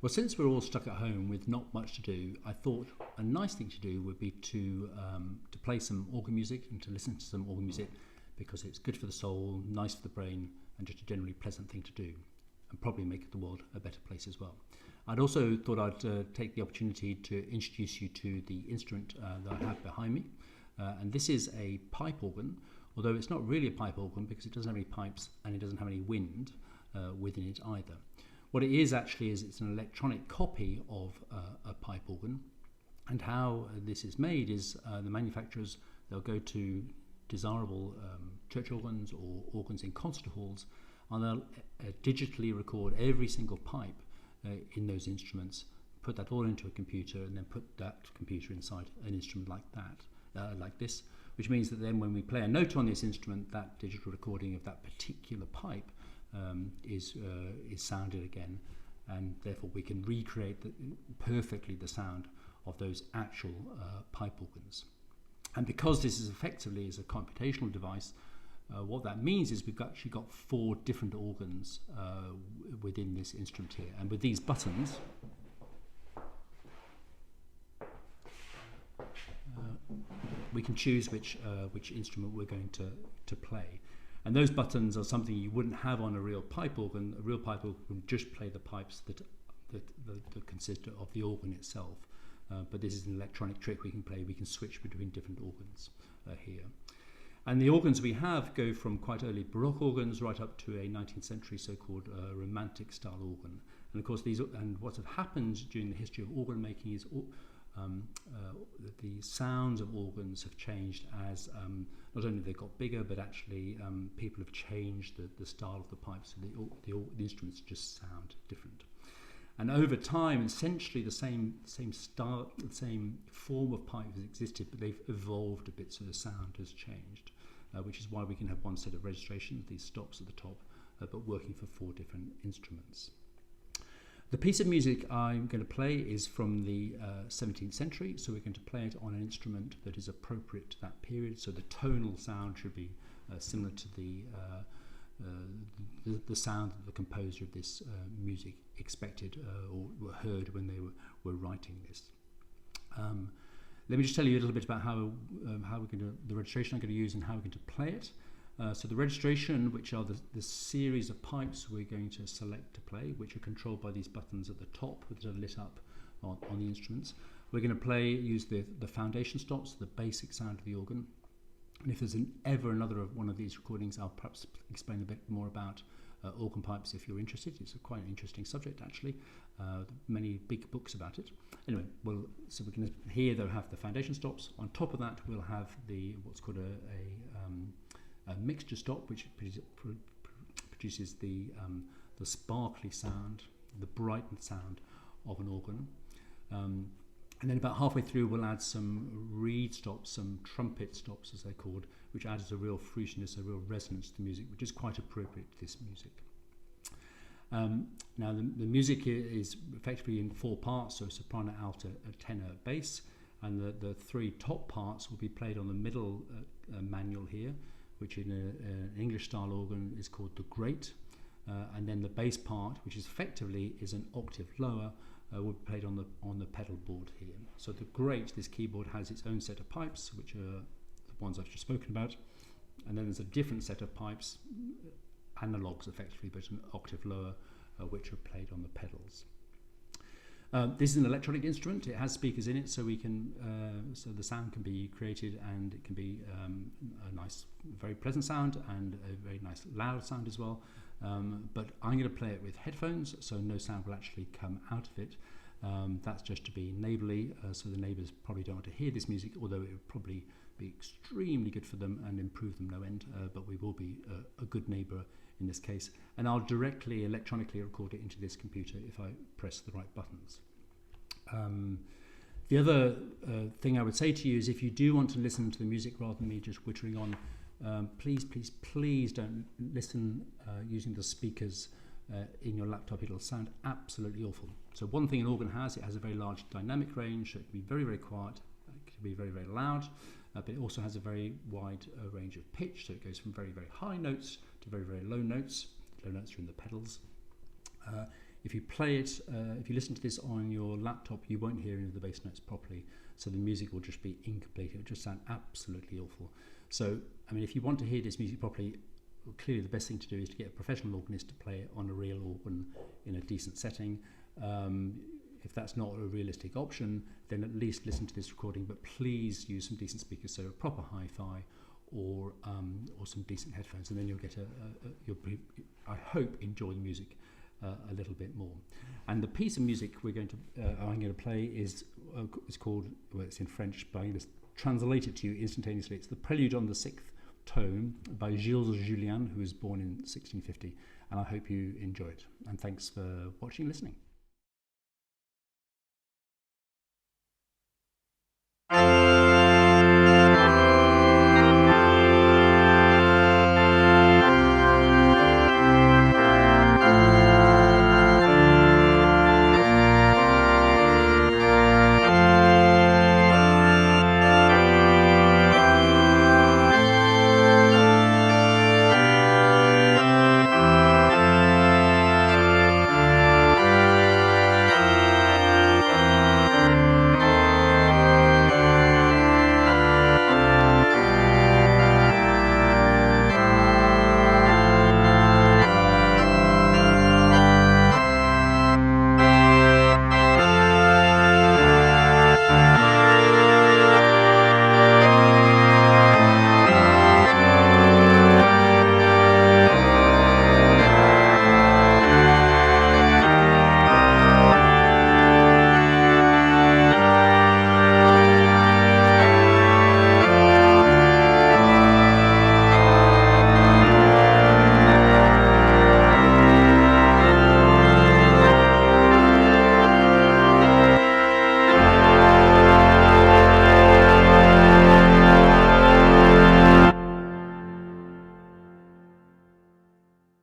Well, since we're all stuck at home with not much to do, I thought a nice thing to do would be to play some organ music and to listen to some organ music, because it's good for the soul, nice for the brain, and just a generally pleasant thing to do, and probably make the world a better place as well. I'd also thought I'd take the opportunity to introduce you to the instrument that I have behind me, and this is a pipe organ, although it's not really a pipe organ because it doesn't have any pipes and it doesn't have any wind within it either. What it is actually is it's an electronic copy of a pipe organ, and how this is made is the manufacturers, they'll go to desirable church organs or organs in concert halls, and they'll digitally record every single pipe in those instruments, put that all into a computer, and then put that computer inside an instrument like that, like this, which means that then when we play a note on this instrument, that digital recording of that particular pipe is sounded again, and therefore we can recreate perfectly the sound of those actual pipe organs. And because this is effectively is a computational device, what that means is we've actually got 4 different organs within this instrument here, and with these buttons we can choose which instrument we're going to play. And those buttons are something you wouldn't have on a real pipe organ. A real pipe organ would just play the pipes that consist of the organ itself. But this is an electronic trick we can play. We can switch between different organs here. And the organs we have go from quite early Baroque organs right up to a 19th century so-called Romantic style organ. And of course, what have happened during the history of organ making is the sounds of organs have changed as not only they've got bigger, but actually people have changed the style of the pipes, so the instruments just sound different. And over time, essentially the same style, the same form of pipe has existed, but they've evolved a bit, so the sound has changed, which is why we can have one set of registrations, these stops at the top, but working for 4 different instruments. The piece of music I'm going to play is from the 17th century, so we're going to play it on an instrument that is appropriate to that period, so the tonal sound should be similar to the sound that the composer of this music expected or heard when they were writing this. Let me just tell you a little bit about how we're going to, the registration I'm going to use and how we're going to play it. So the registration, which are the series of pipes we're going to select to play, which are controlled by these buttons at the top that are lit up on the instruments. We're going to use the foundation stops, the basic sound of the organ. And if there's ever another one of these recordings, I'll perhaps explain a bit more about organ pipes if you're interested. It's quite an interesting subject, actually. Many big books about it. Anyway, so we're going to here they'll have the foundation stops. On top of that, we'll have what's called a mixture stop, which produces the sparkly sound, the brightened sound of an organ. And then about halfway through, we'll add some reed stops, some trumpet stops, as they're called, which adds a real fruitiness, a real resonance to the music, which is quite appropriate to this music. Now, the music is effectively in 4 parts, so soprano, alto, tenor, bass, and the 3 top parts will be played on the middle manual here, which in an English style organ is called the great, and then the bass part, which is effectively is an octave lower, will be played on the pedal board here. So the great, this keyboard has its own set of pipes, which are the ones I've just spoken about, and then there's a different set of pipes, analogues effectively, but an octave lower, which are played on the pedals. This is an electronic instrument. It has speakers in it, so we can so the sound can be created, and it can be a nice, very pleasant sound and a very nice loud sound as well. But I'm going to play it with headphones, so no sound will actually come out of it. That's just to be neighbourly, so the neighbours probably don't want to hear this music, although it would probably be extremely good for them and improve them no end. But we will be a good neighbour in this case, and I'll directly electronically record it into this computer if I press the right buttons. The other thing I would say to you is, if you do want to listen to the music rather than me just whittering on, please don't listen using the speakers in your laptop. It'll sound absolutely awful. So one thing an organ has, it has a very large dynamic range, so it can be very, very quiet, it can be very, very loud, but it also has a very wide range of pitch, so it goes from very, very high notes to very, very low notes. Low notes are in the pedals. If you play it, if you listen to this on your laptop, you won't hear any of the bass notes properly, so the music will just be incomplete. It will just sound absolutely awful. So, I mean, if you want to hear this music properly, clearly the best thing to do is to get a professional organist to play it on a real organ in a decent setting. If that's not a realistic option, then at least listen to this recording, but please use some decent speakers, so a proper hi-fi or some decent headphones, and then you'll get you'll, I hope, enjoy the music a little bit more. And the piece of music I'm going to play is called, well, it's in French, but I'm going to translate it to you instantaneously. It's the Prelude on the Sixth Tone by Gilles Julien, who was born in 1650, and I hope you enjoy it. And thanks for watching and listening.